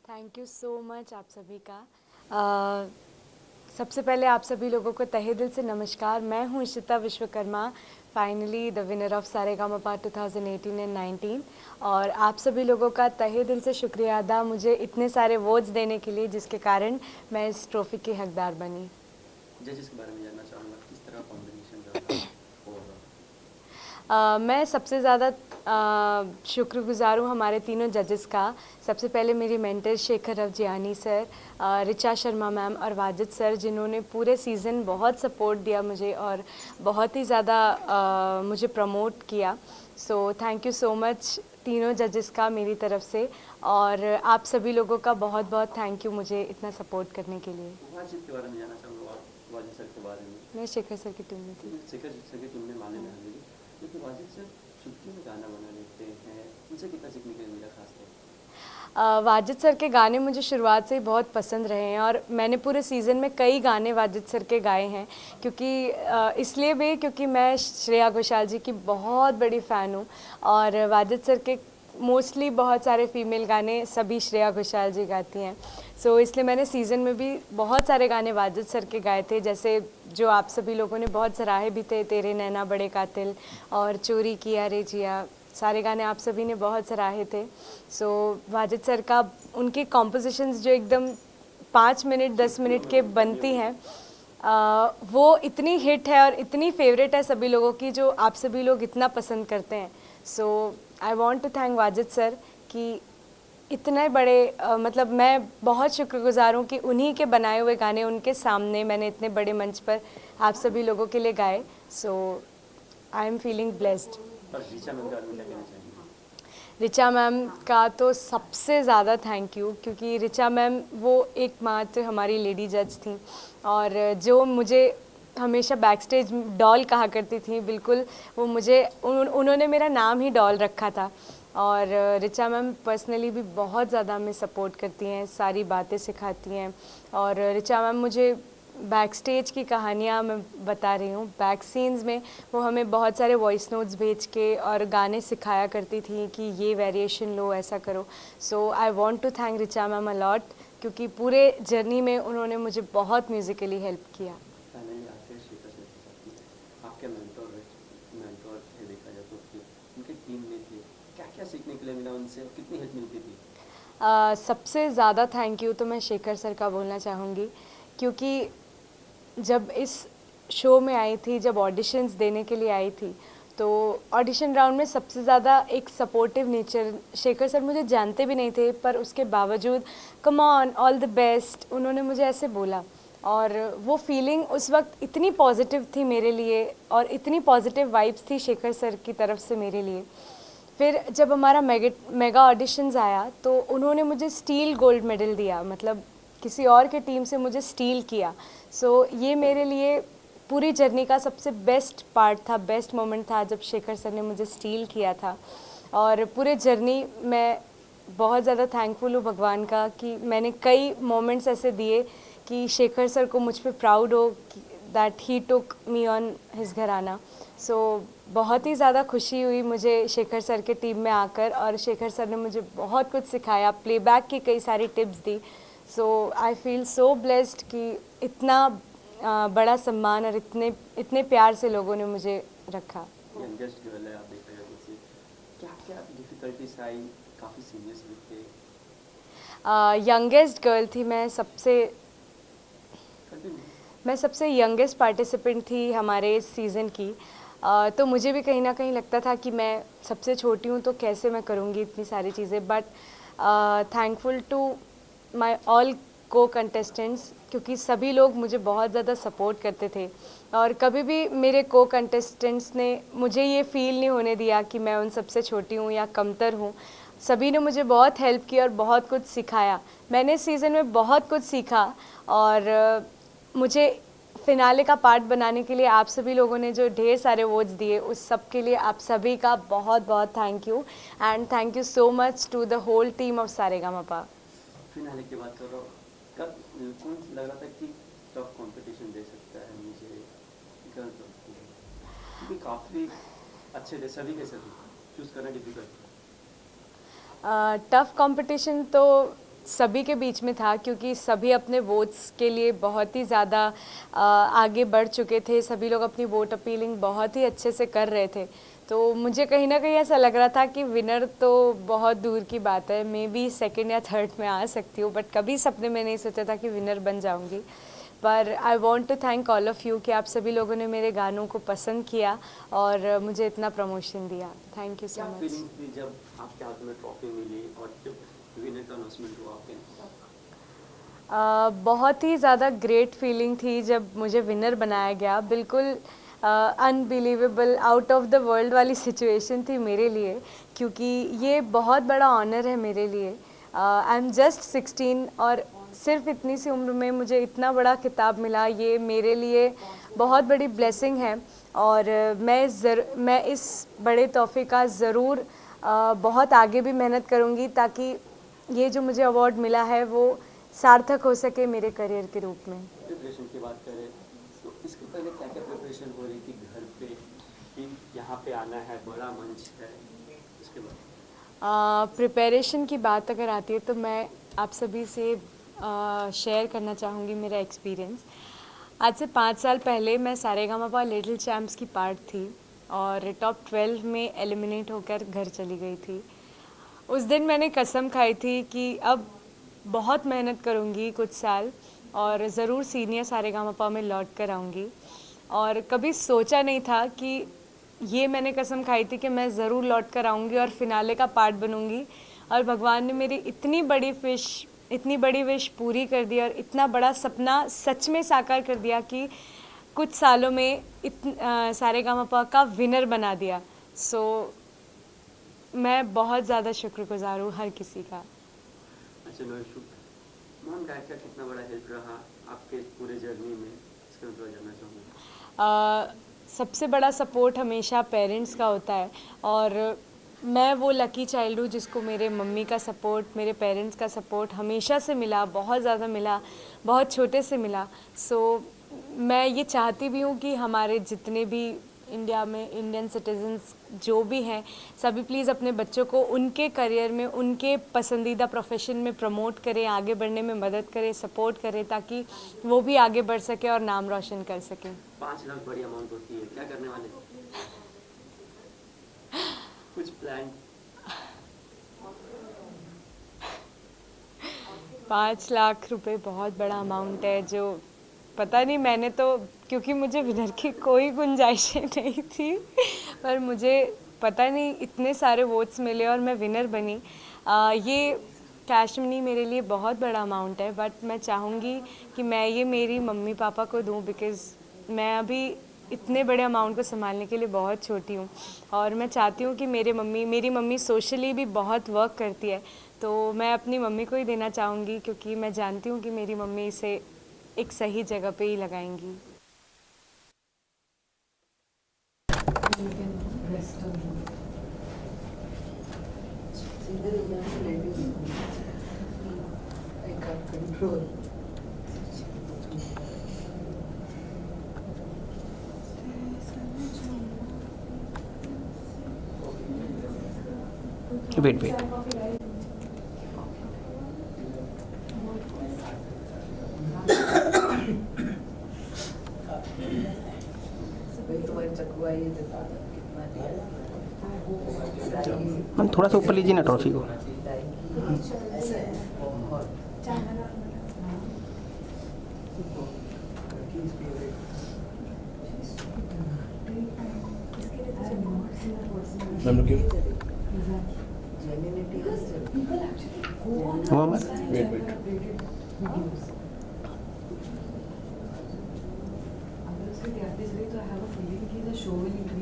Thank you so much आप सभी का। सबसे पहले आप सभी लोगों को तहे दिल से नमस्कार। मैं हूँ Ishita Vishwakarma, finally the winner of Saregamapa 2018 and 19। और आप सभी लोगों का तहे दिल से शुक्रिया अदा मुझे इतने सारे वोट्स देने के लिए, जिसके कारण मैं इस ट्रॉफ़ी की हकदार बनी। जजेस के बारे में जानना चाहूँगा, किस तरह कॉम्बिनेशन रहा ओवरऑल? मैं सबसे ज़्यादा शुक्रगुज़ार हूँ हमारे तीनों जजेस का। सबसे पहले मेरी mentor Shekhar Ravjiani sir, Richa Sharma ma'am और वाजिद सर, जिन्होंने पूरे सीज़न बहुत सपोर्ट दिया मुझे और बहुत ही ज़्यादा मुझे प्रमोट किया। So thank you so much तीनों जजेस का मेरी तरफ से, और आप सभी लोगों का बहुत बहुत थैंक यू मुझे इतना सपोर्ट करने के लिए। वाजिद के बारे में जानना चाहूँगा, वाजिद सर के बारे में। मैं शेखर सर की टीम में थी। शेखर सर की टीम में माने में हाजिरी, लेकिन वाजिद सर चुटकी में गाना बना लेते हैं, उनसे कितना सीखने के लिए मिला खास तौर? वाजिद सर के गाने मुझे शुरुआत से ही बहुत पसंद रहे हैं और मैंने पूरे सीज़न में कई गाने वाजिद सर के गाए हैं, क्योंकि इसलिए भी क्योंकि मैं श्रेया घोषाल जी की बहुत बड़ी फ़ैन हूँ और वाजिद सर के मोस्टली बहुत सारे फीमेल गाने सभी श्रेया घोषाल जी गाती हैं। सो इसलिए मैंने सीज़न में भी बहुत सारे गाने वाजिद सर के गाए थे, जैसे जो आप सभी लोगों ने बहुत सराहे भी थे, तेरे नैना बड़े कातिल और चोरी किया रे जिया, सारे गाने आप सभी ने बहुत सराहे थे। सो वाजिद सर का उनकी कॉम्पोजिशंस जो एकदम 5 मिनट 10 मिनट के बनती हैं, वो इतनी हिट है और इतनी फेवरेट है सभी लोगों की, जो आप सभी लोग इतना पसंद करते हैं। So I want to thank Wajid sir कि इतने बड़े मतलब मैं बहुत शुक्रगुजार हूँ कि उन्हीं के बनाए हुए गाने उनके सामने मैंने इतने बड़े मंच पर आप सभी लोगों के लिए गाए। सो आई एम फीलिंग ब्लेस्ड। और ऋचा मैम के बारे में क्या कहना चाहेंगे? ऋचा मैम का तो सबसे ज़्यादा थैंक यू, क्योंकि ऋचा मैम वो एकमात्र हमारी लेडी जज थी और जो मुझे हमेशा बैक स्टेज डॉल कहा करती थी, बिल्कुल वो मुझे उन्होंने मेरा नाम ही डॉल रखा था। और ऋचा मैम पर्सनली भी बहुत ज़्यादा हमें सपोर्ट करती हैं, सारी बातें सिखाती हैं। और ऋचा मैम मुझे बैक स्टेज की कहानियाँ मैं बता रही हूँ, बैक सीन्स में वो हमें बहुत सारे वॉइस नोट्स भेज के और गाने सिखाया करती थी कि ये वेरिएशन लो, ऐसा करो। So I want to thank Richa ma'am a lot, क्योंकि पूरे जर्नी में उन्होंने मुझे बहुत म्यूज़िकली हेल्प किया। फाइनली आखिर शेखर सर के साथ ही आपके मेंटोर थे, देखा जाए तो फिर उनके टीम में थे, क्या क्या सीखने के लिए मिला उनसे और कितनी हेल्प मिलती थी? सबसे ज़्यादा थैंक यू तो मैं शेखर सर का बोलना चाहूँगी, क्योंकि जब इस शो में आई थी, जब ऑडिशंस देने के लिए आई थी, तो ऑडिशन राउंड में सबसे ज़्यादा एक सपोर्टिव नेचर, शेखर सर मुझे जानते भी नहीं थे पर उसके बावजूद come on all the best उन्होंने मुझे ऐसे बोला, और वो फीलिंग उस वक्त इतनी पॉजिटिव थी मेरे लिए और इतनी पॉजिटिव वाइब्स थी शेखर सर की तरफ से मेरे लिए। फिर जब हमारा मेगा ऑडिशंस आया तो उन्होंने मुझे स्टील गोल्ड मेडल दिया, मतलब किसी और के टीम से मुझे स्टील किया। सो ये मेरे लिए पूरी जर्नी का सबसे बेस्ट पार्ट था, बेस्ट मोमेंट था जब शेखर सर ने मुझे स्टील किया था। और पूरे जर्नी मैं बहुत ज़्यादा थैंकफुल हूँ भगवान का कि मैंने कई मोमेंट्स ऐसे दिए कि शेखर सर को मुझ पे प्राउड हो that he took me on his घराना। सो बहुत ही ज़्यादा खुशी हुई मुझे शेखर सर के टीम में आकर, और शेखर सर ने मुझे बहुत कुछ सिखाया, प्लेबैक की कई सारी tips the. So I feel so blessed कि इतना बड़ा सम्मान और इतने इतने प्यार से लोगों ने मुझे रखा। यंगेस्ट गर्ल है, आप देखा जाए तो क्या क्या डिफिकल्टीज आई? काफ़ी सीरियस भी थे। यंगेस्ट गर्ल थी कंटिन्यू। मैं सबसे यंगेस्ट पार्टिसिपेंट थी हमारे इस सीज़न की। तो मुझे भी कहीं ना कहीं लगता था कि मैं सबसे छोटी हूँ तो कैसे मैं करूँगी इतनी सारी चीज़ें, but thankful to my all को कंटेस्टेंट्स, क्योंकि सभी लोग मुझे बहुत ज़्यादा सपोर्ट करते थे और कभी भी मेरे को कंटेस्टेंट्स ने मुझे ये फील नहीं होने दिया कि मैं उन सबसे छोटी हूँ या कमतर हूँ। सभी ने मुझे बहुत हेल्प की और बहुत कुछ सिखाया। मैंने इस सीज़न में बहुत कुछ सीखा और मुझे फिनाले का पार्ट बनाने के लिए आप सभी लोगों ने जो ढेर सारे वोट्स दिए, उस सब के लिए आप सभी का बहुत बहुत thank you, and thank you so much to the whole team of Saregamapa. Finale की बात करो, कब कौन लग रहा था कि टफ कंपटीशन दे सकता है मुझे गर्ल के लिए? क्योंकि काफ़ी अच्छे थे, सभी के सभी चूज़ करना डिफिकल्ट था। टफ कंपटीशन तो सभी के बीच में था, क्योंकि सभी अपने वोट्स के लिए बहुत ही ज़्यादा आगे बढ़ चुके थे। सभी लोग अपनी वोट अपीलिंग बहुत ही अच्छे से कर रहे थे। तो मुझे कहीं ना कहीं ऐसा लग रहा था कि विनर तो बहुत दूर की बात है, मे बी सेकंड या थर्ड में आ सकती हूँ, बट कभी सपने में नहीं सोचा था कि विनर बन जाऊँगी। पर I want to thank all of you कि आप सभी लोगों ने मेरे गानों को पसंद किया और मुझे इतना प्रमोशन दिया। थैंक यू सो क्या मच। फीलिंग्स थी जब आपके हाथ में ट्रॉफी मिली और जब विनर का अनाउंसमेंट हुआ आपके? बहुत ही ज़्यादा ग्रेट फीलिंग थी जब मुझे विनर बनाया गया। बिल्कुल unbelievable, out of the world वाली सिचुएशन थी मेरे लिए, क्योंकि ये बहुत बड़ा ऑनर है मेरे लिए। आई एम जस्ट 16 और सिर्फ इतनी सी उम्र में मुझे इतना बड़ा खिताब मिला, ये मेरे लिए बहुत बड़ी ब्लेसिंग है। और मैं इस बड़े तोहफे का ज़रूर बहुत आगे भी मेहनत करूँगी, ताकि ये जो मुझे अवार्ड मिला है वो सार्थक हो सके मेरे करियर के रूप में। प्रिपरेशन की बात करें तो इसके पहले क्या क्या प्रिपरेशन हो रही थी घर पे कि यहाँ पे आना है, बड़ा मंच है, उसके बाद? प्रिपरेशन की बात अगर आती है तो मैं आप सभी से शेयर करना चाहूँगी मेरा एक्सपीरियंस। आज से 5 साल पहले मैं सारेगामापा लिटिल चैम्प्स की पार्ट थी और टॉप 12 में एलिमिनेट होकर घर चली गई थी। उस दिन मैंने कसम खाई थी कि अब बहुत मेहनत करूँगी कुछ साल और ज़रूर सीनियर सारेगामापा में लौट कर आऊँगी। और कभी सोचा नहीं था कि ये मैंने कसम खाई थी कि मैं ज़रूर लौट कर आऊँगी और फिनाले का पार्ट बनूँगी। और भगवान ने मेरी इतनी बड़ी विश पूरी कर दी और इतना बड़ा सपना सच में साकार कर दिया कि कुछ सालों में सारेगामापा का विनर बना दिया। सो मैं बहुत ज़्यादा शुक्रगुजार हूँ हर किसी का। अच्छा नौशुक, मोहन गायक का कितना बड़ा हेल्प रहा आपके पूरे जर्नी में, इसके बारे में जानना चाहूँगा। सबसे बड़ा सपोर्ट हमेशा पेरेंट्स का होता है और मैं वो लकी चाइल्ड हूँ जिसको मेरे मम्मी का सपोर्ट, मेरे पेरेंट्स का सपोर्ट हमेशा से मिला, बहुत ज़्यादा मिला, बहुत छोटे से मिला। सो मैं ये चाहती भी हूँ कि हमारे जितने भी इंडिया में इंडियन सिटीजन्स जो भी हैं, सभी प्लीज़ अपने बच्चों को उनके करियर में, उनके पसंदीदा प्रोफेशन में प्रमोट करें, आगे बढ़ने में मदद करें, सपोर्ट करें, ताकि वो भी आगे बढ़ सके और नाम रोशन कर सकें। 5 लाख बड़ी अमाउंट होती है, क्या करने वाले? कुछ प्लान? 5 लाख रुपए बहुत बड़ा अमाउंट है, जो पता नहीं, मैंने तो, क्योंकि मुझे विनर की कोई गुंजाइशें नहीं थी, पर मुझे पता नहीं इतने सारे वोट्स मिले और मैं विनर बनी। ये कैश मनी मेरे लिए बहुत बड़ा अमाउंट है, बट मैं चाहूँगी कि मैं ये मेरी मम्मी पापा को दूँ, बिकॉज़ मैं अभी इतने बड़े अमाउंट को संभालने के लिए बहुत छोटी हूँ। और मैं चाहती हूँ कि मेरी मम्मी सोशली भी बहुत वर्क करती है, तो मैं अपनी मम्मी को ही देना चाहूँगी, क्योंकि मैं जानती हूँ कि मेरी मम्मी इसे एक सही जगह पे ही लगाएंगी। वेट हम थोड़ा सा ऊपर लीजिए ना ट्रॉफी को। I have a feeling कि the show will increase.